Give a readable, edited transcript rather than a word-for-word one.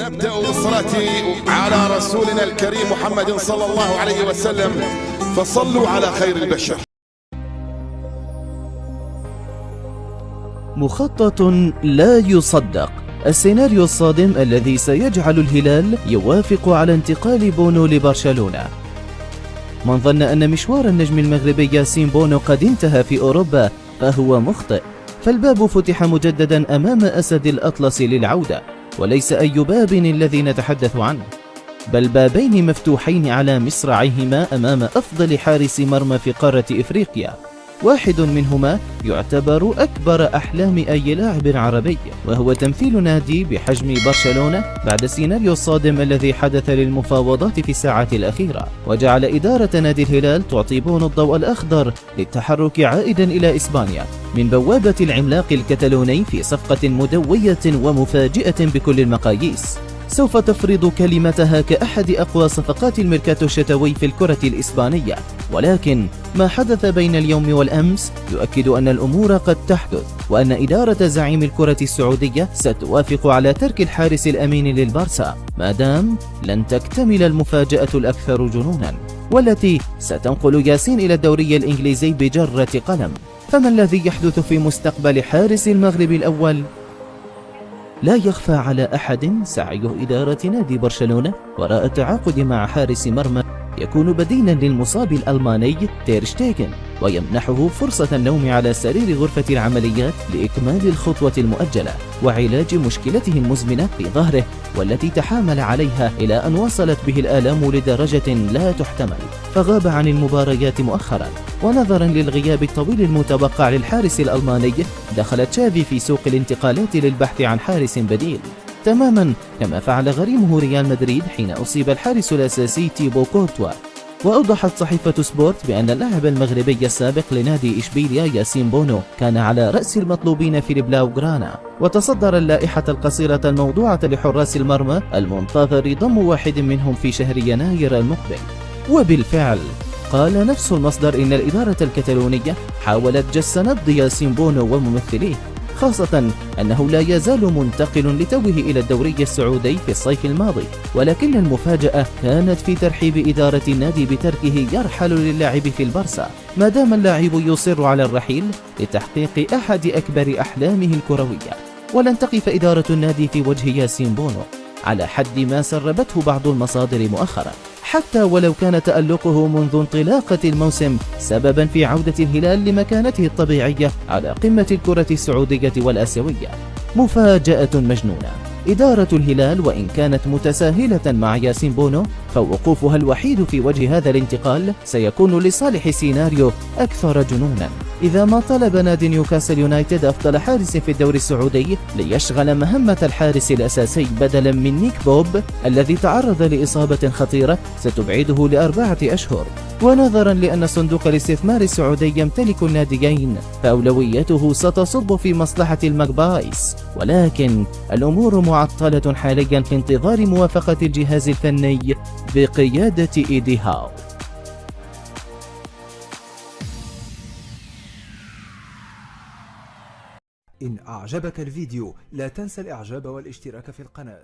نبدأ بالصلاة على رسولنا الكريم محمد صلى الله عليه وسلم، فصلوا على خير البشر. مخطط لا يصدق، السيناريو الصادم الذي سيجعل الهلال يوافق على انتقال بونو لبرشلونة. من ظن أن مشوار النجم المغربي ياسين بونو قد انتهى في أوروبا فهو مخطئ، فالباب فتح مجددا أمام أسد الأطلس للعودة، وليس أي باب الذي نتحدث عنه، بل بابين مفتوحين على مصراعيهما أمام أفضل حارس مرمى في قارة إفريقيا، واحد منهما يعتبر أكبر أحلام أي لاعب عربي، وهو تمثيل نادي بحجم برشلونة بعد السيناريو الصادم الذي حدث للمفاوضات في الساعات الأخيرة، وجعل إدارة نادي الهلال تعطي بونو الضوء الأخضر للتحرك عائدا إلى إسبانيا من بوابة العملاق الكتالوني في صفقة مدوية ومفاجئة بكل المقاييس، سوف تفرض كلمتها كأحد أقوى صفقات الميركاتو الشتوي في الكرة الإسبانية. ولكن ما حدث بين اليوم والأمس يؤكد أن الأمور قد تحدث، وأن إدارة زعيم الكرة السعودية ستوافق على ترك الحارس الأمين للبارسا ما دام لن تكتمل المفاجأة الأكثر جنونا، والتي ستنقل ياسين إلى الدوري الإنجليزي بجرة قلم. فما الذي يحدث في مستقبل حارس المغرب الأول؟ لا يخفى على أحد سعي إدارة نادي برشلونة وراء التعاقد مع حارس مرمى يكون بديلا للمصاب الألماني تير شتيغن، ويمنحه فرصة النوم على سرير غرفة العمليات لإكمال الخطوة المؤجلة وعلاج مشكلته المزمنة في ظهره، والتي تحامل عليها إلى أن وصلت به الآلام لدرجة لا تحتمل، فغاب عن المباريات مؤخرا. ونظرا للغياب الطويل المتوقع للحارس الألماني، دخل تشافي في سوق الانتقالات للبحث عن حارس بديل، تماما كما فعل غريمه ريال مدريد حين أصيب الحارس الأساسي تيبو كورتوا. وأوضحت صحيفة سبورت بأن اللاعب المغربي السابق لنادي إشبيليا ياسين بونو كان على رأس المطلوبين في البلاوغرانا، وتصدر اللائحة القصيرة الموضوعة لحراس المرمى المنتظر ضم واحد منهم في شهر يناير المقبل. وبالفعل قال نفس المصدر إن الإدارة الكتالونية حاولت جس نبض ياسين بونو وممثليه، خاصة أنه لا يزال منتقل لتوه إلى الدوري السعودي في الصيف الماضي، ولكن المفاجأة كانت في ترحيب إدارة النادي بتركه يرحل للعب في البارسا، ما دام اللاعب يصر على الرحيل لتحقيق أحد أكبر أحلامه الكروية. ولن تقف إدارة النادي في وجه ياسين بونو على حد ما سربته بعض المصادر مؤخرا، حتى ولو كان تألقه منذ انطلاقة الموسم سببا في عودة الهلال لمكانته الطبيعية على قمة الكرة السعودية والآسيوية. مفاجأة مجنونة، إدارة الهلال وإن كانت متساهلة مع ياسين بونو، فوقوفها الوحيد في وجه هذا الانتقال سيكون لصالح سيناريو أكثر جنونا، إذا ما طلب نادي نيوكاسل يونايتد أفضل حارس في الدوري السعودي ليشغل مهمة الحارس الأساسي بدلا من نيك بوب الذي تعرض لإصابة خطيرة ستبعده ل4 أشهر. ونظرا لأن صندوق الاستثمار السعودي يمتلك الناديين، فأولويته ستصب في مصلحة الماغبايز، ولكن الأمور معطلة حاليا في انتظار موافقة الجهاز الفني بقيادة إيدي هاو. إن أعجبك الفيديو لا تنسى الإعجاب والاشتراك في القناة.